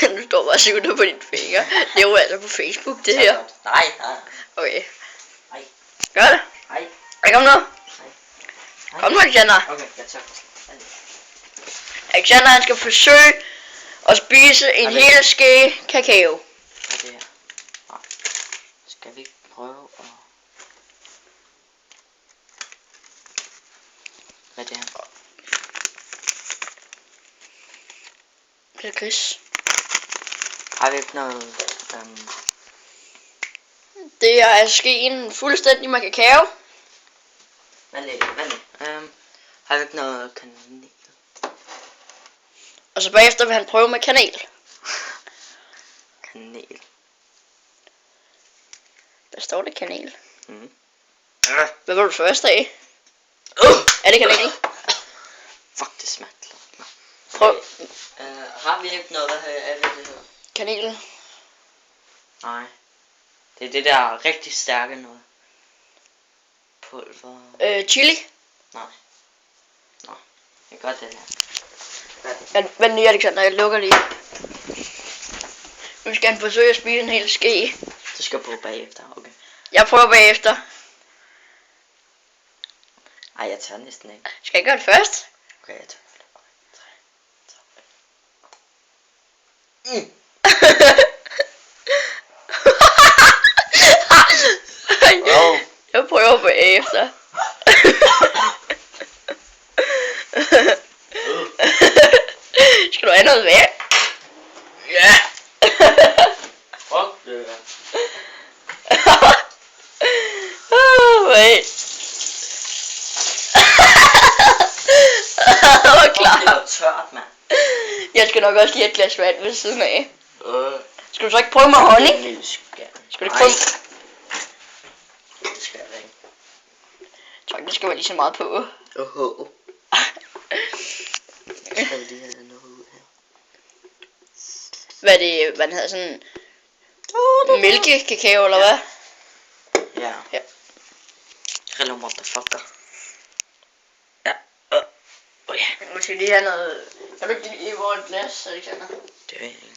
Du står bare og sutter på dine fingre. Det er jo altså på Facebook, det her. Nej. Okay. Nej. Gør det. Nej. Kom nu. Nej. Kom nu, Alexander. Okay, jeg tager. Alexander, han skal forsøge at spise en hel ske kakao. Hvad er det her? Nej. Skal vi ikke prøve at... Hvad er det her? Det er gris. Har vi ikke noget... Det er altså skeen fuldstændig med kakao. Hvad har vi ikke noget kanel? Og så bagefter vil han prøve med kanel. Kanel. Der står det kanel. Mm. Hvad var du først af? Er det kanel? Fuck, det smager. Prøv. Har vi ikke noget, hvad er det hedder? Kanel. Nej. Det er det der rigtig stærke noget. Pulver. Chili. Nej. Nå, det er godt det her. Vent lige, Alexander, jeg lukker lige. Nu skal han forsøge at spise en hel ske. Du skal på bagefter, okay. Jeg prøver bagefter. Ej, jeg tager næsten ikke. Skal jeg gøre det først? Okay, jeg tager. Wow. Jeg prøver bagefter. Skal du have noget vand? Ja. Fuck det der. Wait. Det var klar. Det var tørt, mand. Jeg skal nok også lige have et glas vand ved siden af. Skal du så ikke prøve med honning? Skal du ikke prøve? Det skal jeg ikke. Jeg tror ikke, det skal være lige så meget på. Så skal vi lige have noget ud her. Hvad er det, hvad den hedder, sådan mælkekakao eller hvad? Ja. Ja. Hello motherfucker. Ja. Nu skal lige have noget. Kan du ikke lige hvor et glas, Alexander? Det ved jeg ikke.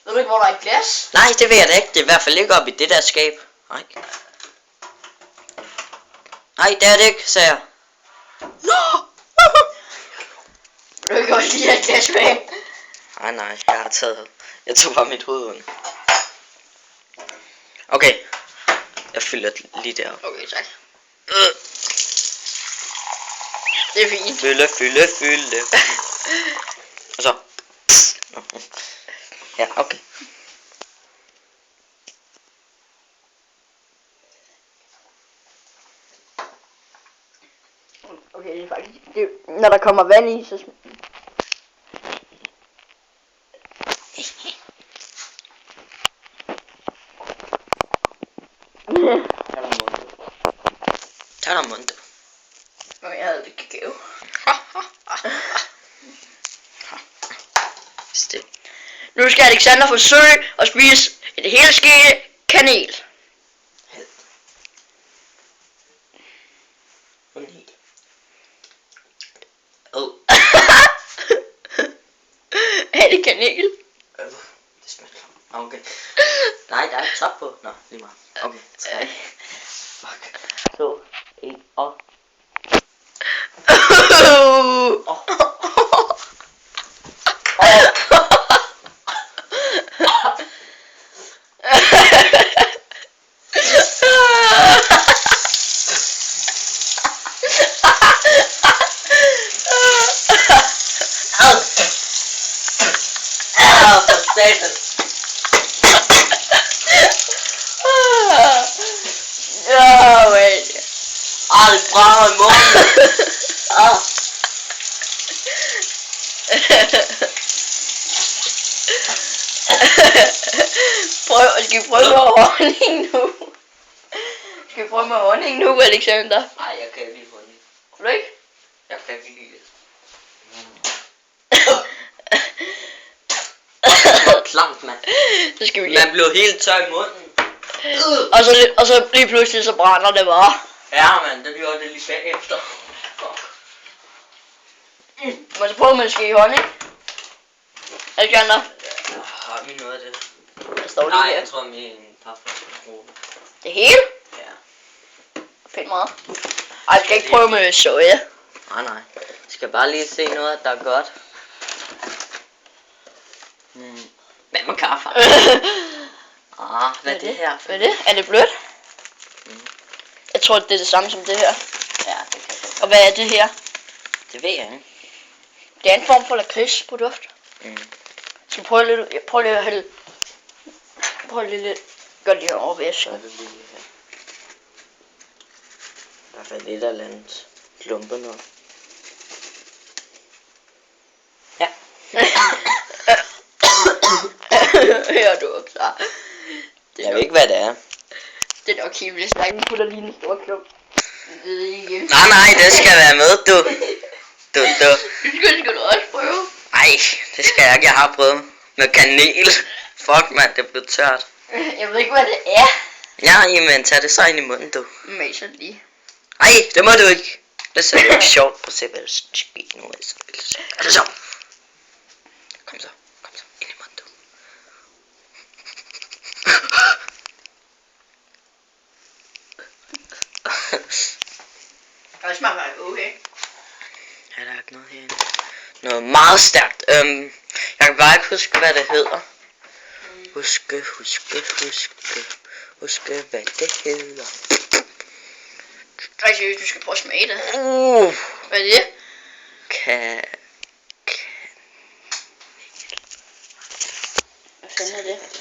Ved du ikke, hvor der er et glas? Nej, det ved jeg da ikke. Det er i hvert fald ikke oppe i det der skab. Nej. Nej, det er det ikke, sagde jeg. Nå! Vil du ikke også lige have et glas vand? Nej, jeg tog bare mit hoved under. Okay. Jeg fylder lige der. Okay, tak. Det er fint. Fylde. Og så. Ja, okay. Okay, det er faktisk... når der kommer vand i, så... Tag dig mundt. Okay, jeg havde det kakao. Stil. Nu skal Alexander forsøge at spise et helt ske kanel. Er det kanel? Det smager. Okay. Nej, der er ikke top på. Nå, lige meget. Okay. 3. Fuck. 2, 1 og... Det brænder i munden. Skal vi prøve med honning nu? Skal vi prøve med honning nu, Alexander? Nej, jeg kan ikke lide honning. Kan du ikke? Jeg kan ikke lide det. Det var klamt, mand. Så skal vi lige... Man blev helt tør i munden. Og så lige pludselig så brænder det bare. Ja, mand, det gjorde det lige bagefter. Må jeg så prøve med en ske honning? Alexander? Har vi noget af det? Der står lige Nej, her. jeg tror min papflaske skal bruge det. Det hele? Ja. Pænt meget. Ej, jeg skal ikke prøve med soja. Nej. Jeg skal bare lige se noget, der er godt. Hvad med kaffe? Hvad er det her? Hvad er det? Er det blødt? Mm. Jeg tror, det er det samme som det her. Ja, det kan godt. Og hvad er det her? Det ved jeg ikke. Det er en form for lakridsprodukt. Skal vi prøve lidt? Prøv lige at hælde. Prøv lige lidt. Gør det over væsken. Så er det lige her. Der er fald lidt af landet klumpe noget. Ja. Her du er klar. Jeg ved ikke, hvad det er. Det er nok helt vildt stærkt. Putter lige en stor klump. Nej, det skal være med, du. Det skal du også prøve. Ej, det skal jeg ikke. Jeg har prøvet med kanel. Fuck, mand, det blev tørt. Jeg ved ikke, hvad det er. Ja, jamen, tag det så ind i munden, du. Maser lige. Ej, det må du ikke. Det ser jo ikke sjovt. Prøv at se, hvad der sker nu. Er det så? Kom så. Ind i munden, du. Og det smager faktisk okay. Ja, der er ikke noget herinde. Noget meget stærkt. Jeg kan bare ikke huske, hvad det hedder. Huske, hvad det hedder. Ej, seriøst, du skal prøve at smage det. Hvad er det? Hvad fanden er det?